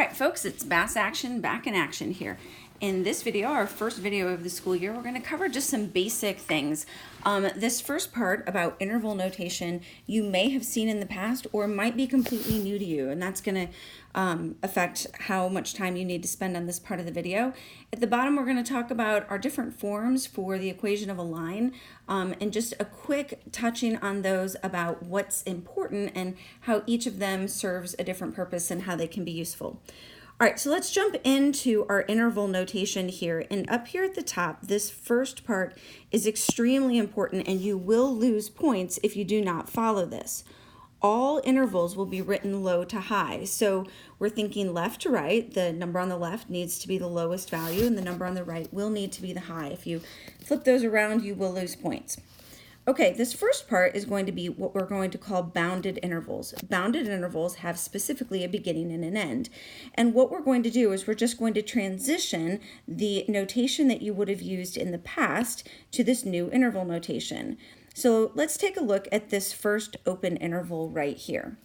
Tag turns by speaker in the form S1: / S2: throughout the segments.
S1: right, folks, it's Bass Action back in action here. In this video, our first video of the school year, we're going to cover just some basic things. This first part about interval notation you may have seen in the past or might be completely new to you, and that's going to affect how much time you need to spend on this part of the video. At the bottom, we're going to talk about our different forms for the equation of a line, and just a quick touching on those about what's important and how each of them serves a different purpose and how they can be useful. All right, so let's jump into our interval notation here. And up here at the top, this first part is extremely important, and you will lose points if you do not follow this. All intervals will be written low to high. So we're thinking left to right. The number on the left needs to be the lowest value, and the number on the right will need to be the high. If you flip those around, you will lose points. Okay, this first part is going to be what we're going to call bounded intervals. Bounded intervals have specifically a beginning and an end. And what we're going to do is we're just going to transition the notation that you would have used in the past to this new interval notation. So let's take a look at this first open interval right here.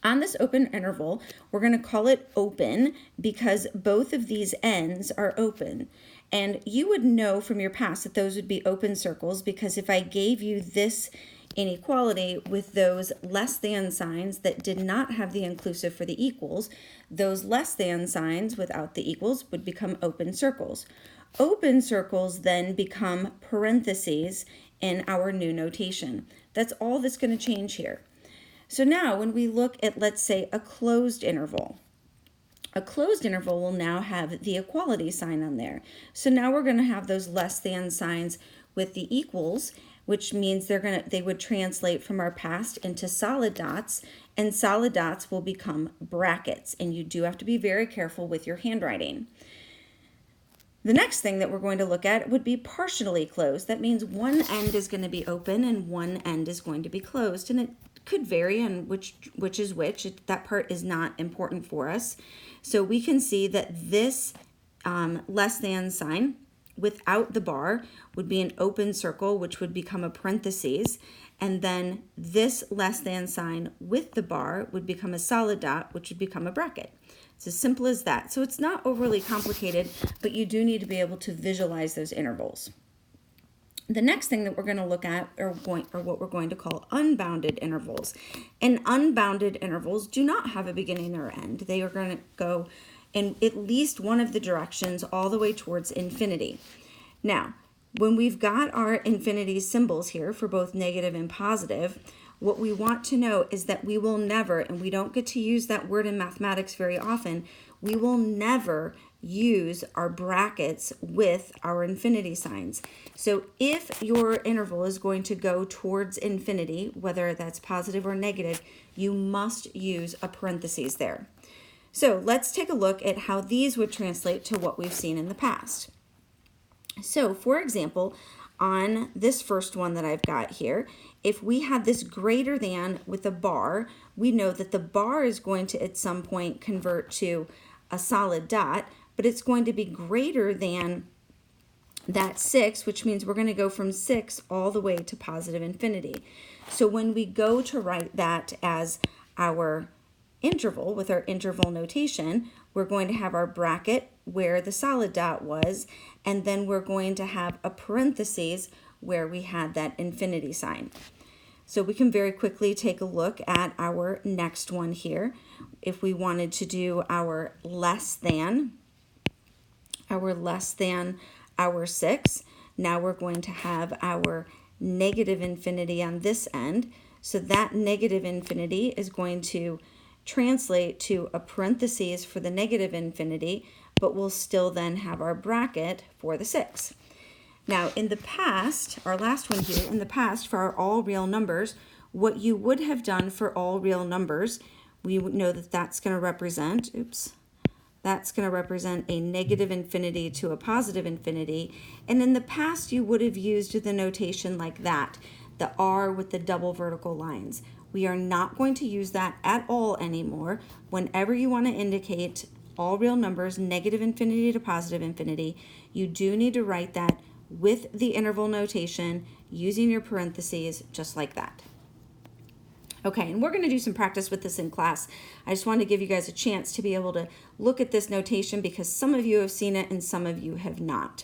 S1: On this open interval, we're going to call it open because both of these ends are open. And you would know from your past that those would be open circles, because if I gave you this inequality with those less than signs that did not have the inclusive for the equals, those less than signs without the equals would become open circles. Open circles then become parentheses in our new notation. That's all that's going to change here. So now when we look at, let's say, a closed interval, a closed interval will now have the equality sign on there. So now we're going to have those less than signs with the equals, which means they would translate from our past into solid dots, and solid dots will become brackets. And you do have to be very careful with your handwriting. The next thing that we're going to look at would be partially closed. That means one end is going to be open and one end is going to be closed, and it could vary on which is which. That part is not important for us. So we can see that this less than sign without the bar would be an open circle, which would become a parentheses. And then this less than sign with the bar would become a solid dot, which would become a bracket. It's as simple as that. So it's not overly complicated, but you do need to be able to visualize those intervals. The next thing that we're going to look at are what we're going to call unbounded intervals. And unbounded intervals do not have a beginning or end. They are going to go in at least one of the directions all the way towards infinity. Now, when we've got our infinity symbols here for both negative and positive, what we want to know is that we will never, and we don't get to use that word in mathematics very often, we will never use our brackets with our infinity signs. So if your interval is going to go towards infinity, whether that's positive or negative, you must use a parentheses there. So let's take a look at how these would translate to what we've seen in the past. So for example, on this first one that I've got here, if we have this greater than with a bar, we know that the bar is going to at some point convert to a solid dot, but it's going to be greater than that 6, which means we're going to go from 6 all the way to positive infinity. So when we go to write that as our interval with our interval notation, we're going to have our bracket where the solid dot was, and then we're going to have a parentheses where we had that infinity sign. So we can very quickly take a look at our next one here. If we wanted to do our less than our 6, now we're going to have our negative infinity on this end. So that negative infinity is going to translate to a parentheses for the negative infinity, but we'll still then have our bracket for the 6. Now, in the past, our last one here, in the past for our all real numbers, what you would have done for all real numbers, we would know that that's going to represent, that's going to represent a negative infinity to a positive infinity. And in the past, you would have used the notation like that, the R with the double vertical lines. We are not going to use that at all anymore. Whenever you want to indicate all real numbers, negative infinity to positive infinity, you do need to write that with the interval notation using your parentheses just like that. Okay, and we're going to do some practice with this in class. I just wanted to give you guys a chance to be able to look at this notation because some of you have seen it and some of you have not.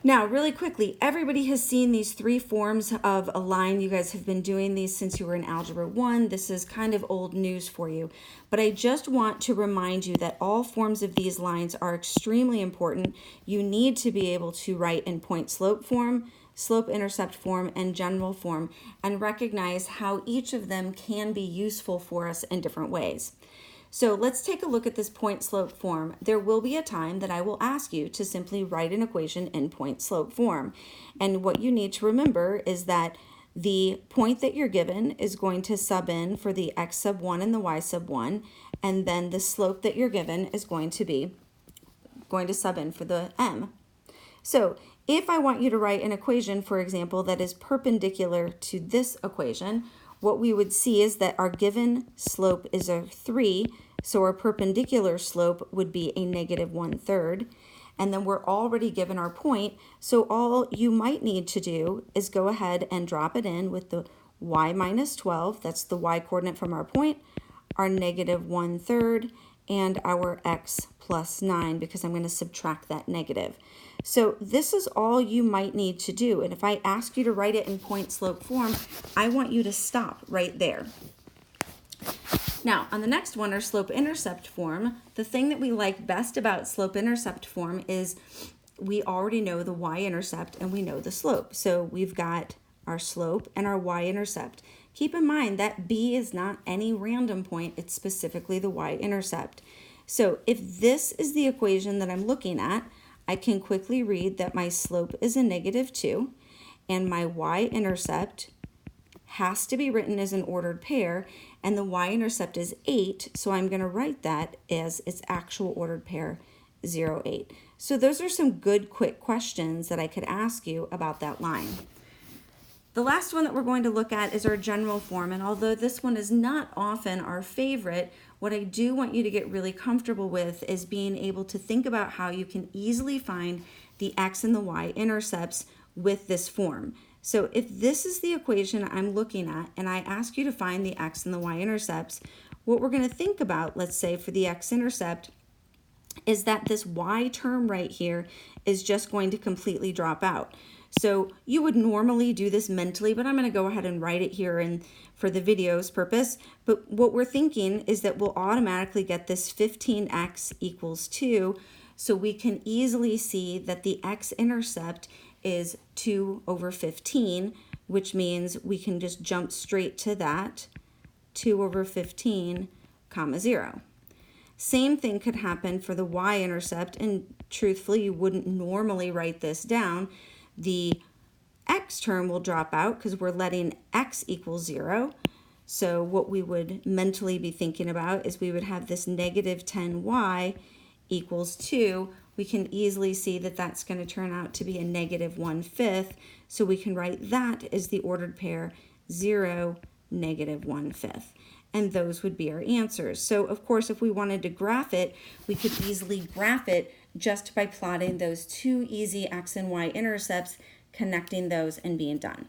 S1: Now, really quickly, everybody has seen these three forms of a line. You guys have been doing these since you were in Algebra 1. This is kind of old news for you. But I just want to remind you that all forms of these lines are extremely important. You need to be able to write in point-slope form, slope-intercept form, and general form, and recognize how each of them can be useful for us in different ways. So let's take a look at this point-slope form. There will be a time that I will ask you to simply write an equation in point-slope form. And what you need to remember is that the point that you're given is going to sub in for the x sub 1 and the y sub 1, and then the slope that you're given is going to sub in for the m. So if I want you to write an equation, for example, that is perpendicular to this equation, what we would see is that our given slope is a 3, so our perpendicular slope would be a negative 1/3. And then we're already given our point, so all you might need to do is go ahead and drop it in with the y minus 12, that's the y coordinate from our point, our negative 1/3, and our x plus 9, because I'm going to subtract that negative. So this is all you might need to do. And if I ask you to write it in point-slope form, I want you to stop right there. Now, on the next one, our slope-intercept form, the thing that we like best about slope-intercept form is we already know the y-intercept and we know the slope. So we've got our slope and our y-intercept. Keep in mind that B is not any random point, it's specifically the y-intercept. So if this is the equation that I'm looking at, I can quickly read that my slope is a negative 2 and my y-intercept has to be written as an ordered pair, and the y-intercept is 8, so I'm going to write that as its actual ordered pair, 0, 8. So those are some good quick questions that I could ask you about that line. The last one that we're going to look at is our general form, and although this one is not often our favorite, what I do want you to get really comfortable with is being able to think about how you can easily find the x and the y intercepts with this form. So if this is the equation I'm looking at and I ask you to find the x and the y intercepts, what we're going to think about, let's say for the x-intercept, is that this y term right here is just going to completely drop out. So you would normally do this mentally, but I'm going to go ahead and write it here and for the video's purpose. But what we're thinking is that we'll automatically get this 15x equals 2. So we can easily see that the x-intercept is 2 over 15, which means we can just jump straight to that, 2 over 15, comma 0. Same thing could happen for the y-intercept, and truthfully, you wouldn't normally write this down. The x term will drop out because we're letting x equal 0. So what we would mentally be thinking about is we would have this negative 10y equals 2. We can easily see that that's going to turn out to be a negative 1/5. So we can write that as the ordered pair 0, negative 1/5. And those would be our answers. So of course, if we wanted to graph it, we could easily graph it just by plotting those two easy x and y intercepts, connecting those and being done.